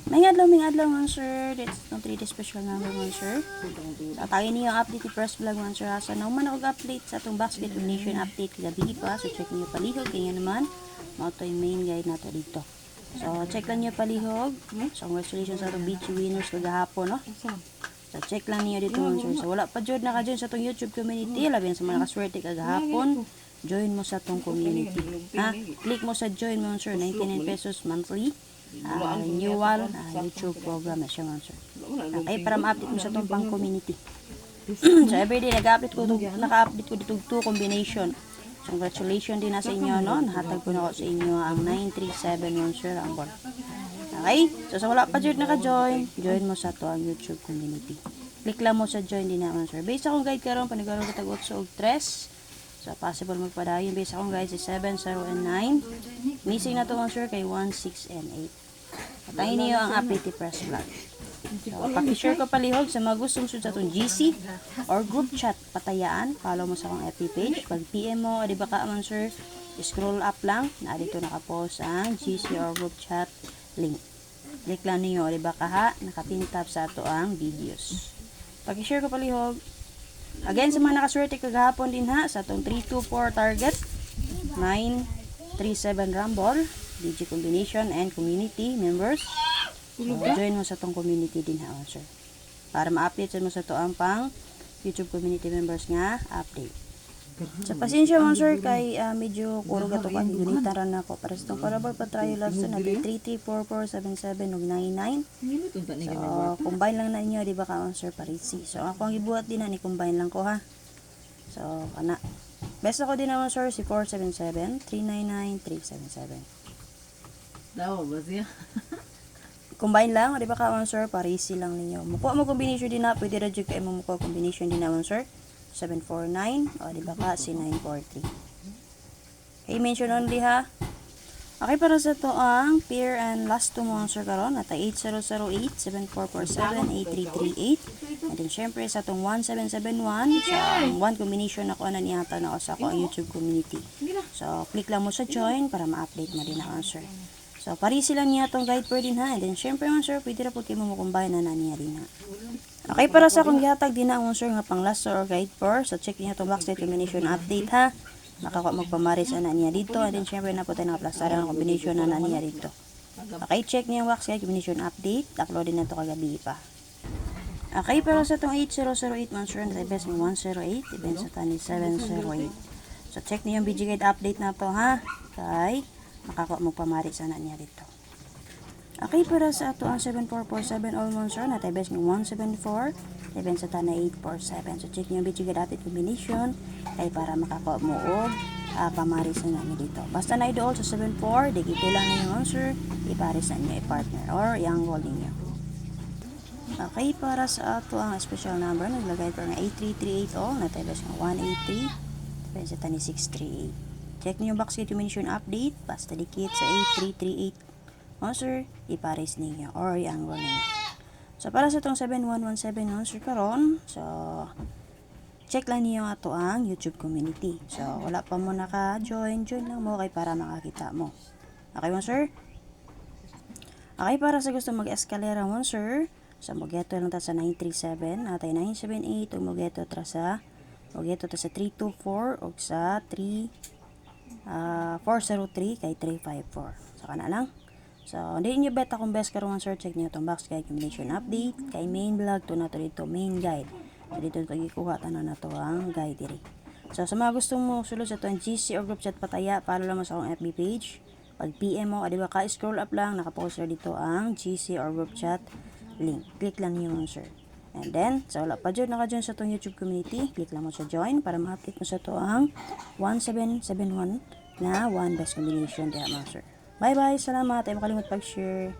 May adlaw man sir. That's no 3D special number man sir. Tatagin niyo ang update ni Press Vlog man sir. Asa na man update sa atong basket donation update kagabi pa. So check niyo palihog kaya naman mao to yung main guide nato dito. So check lang niyo palihog. So congratulations sa atong BG winners kagahapon no. So check lang niyo dito man sir. So wala pa jud naka-join sa atong YouTube community labi sa mga nakaswerte kagahapon. Join mo sa atong community. Ha? Click mo sa join mo sir. 99 pesos monthly. Renewal YouTube program na siya man sir. Okay, para ma-update mo sa itong pang community. So everyday naka-update ko dito 2 combination. So congratulations din na sa inyo no. Nahatag ko na ako sa inyo ang 937 man sir ang board. Okay, so sa wala pa dyan naka-join, join mo sa to ang YouTube community. Click lang mo sa join din naman sir. Base akong guide karon panigaro ko tag 8 og 3. So, possible magpadayon. Base akong guys is 7, 0, and 9. Missing na ito mga sure kay 1, 6, and 8. Patayin niyo ang update Press Vlog. So, pakishare ko palihog sa mga gustong sunod sa itong GC or group chat patayaan. Follow mo sa akong FB page. Pag PM mo, di ba ka man sir, scroll up lang. Na dito nakapost ang GC or group chat link. Click lang niyo, di ba ka ha? Nakapintap sa ito ang videos. Pakishare ko palihog. Again, sa mga nakaswerte kagahapon din ha, sa itong 324 target, 937 rumble, DJ combination, and community members. So, join mo sa itong community din ha, sir. Para ma-update mo sa ito ang pang YouTube community members nga update. Sa pasensya mo sir, kay medyo kurog ato kan, gunitan ran ako. Para sa itong parabol pa-try last na 334477 ug 99. So, combine lang na inyo, di ba ka sir, parisi. So, ako ang ibuhat din na, ni-combine lang ko ha. So, kana. Best ako din naman sir, si 477 399 377. Daw, ba siya? Combine lang, di ba ka sir, parisi lang ninyo. Mukuha mo combination din na, pwede radyo kayo mo mukuha combination din naman sir. 749, o di ba ka, si 943. Okay, mention only ha. Okay, para sa to ang pair and last two mo sir karon, at 8008, 7447, 8338. And then syempre sa tong 1771, sa one combination ako na niyata na sa ako ang YouTube community. So, click lang mo sa join para ma-update mo din ako sir. So, parisi lang niya itong guide per din ha. And then syempre man sir, pwede na po kayo mo kumbay na niya din ha. Okay, para sa akong gihatag din na ang sir nga pang last or guide for. So, check niyo itong backside combination update ha. Nakaka magpamaris na niya dito. And then, syempre na po tayo nakaplasara ng combination na niya dito. Okay, check niyo yung backside combination update. Upload din na ito kagabi pa. Okay, para sa itong 8008 man sir, na best ng 108. Depende sa tani 708. So, check niyo yung BG guide update na ito ha. Okay, nakaka magpamaris na niya dito. Okay, para sa ato ang 7447 all months na tayo best ng 174, even sa tana 847. So, check nyo yung video update combination ay para makakuha mo o pamaris na namin dito. Basta na idool sa 74, digito lang na yung answer, iparis na nyo i-partner or yung goal ninyo. Okay, para sa ato ang special number, naglagay ko ng 8338 all, na tayo best ng 183, even sa tana 638. Check nyo yung backside combination update, basta dikit sa 8338 monster, ipares ninyo or i-angle ninyo. So, para sa itong 7117 monster karon, so, check lang niyo ato ang YouTube community. So, wala pa mo naka-join, join lang mo kay para makakita mo. Okay mo, sir? Okay, para sa gusto mag-escalera mo, sir, so, mogeto lang ta sa 937, atay 978, o mogeto ta sa 324, o sa 403, kay 354. So, kana lang. So, hindi nyo bet akong best karoon sir. Check nyo itong box guide combination update. Kay main vlog, to na to dito main guide. So, dito ito ikuha tanan na to ang guide diri. So, sa mga gustong mo sulod sa ito ang GC or group chat pataya, follow lang mo sa akong FB page. Pag PM mo, adiba ka, scroll up lang, nakapost dito ang GC or group chat link. Click lang nyo sir. And then, sa wala pa dyan, naka-join sa itong YouTube community, click lang mo sa join para ma-update mo sa ito ang 1771 na one best combination. Diya mga sir. Bye-bye. Salamat. Ay makalimut pag-share.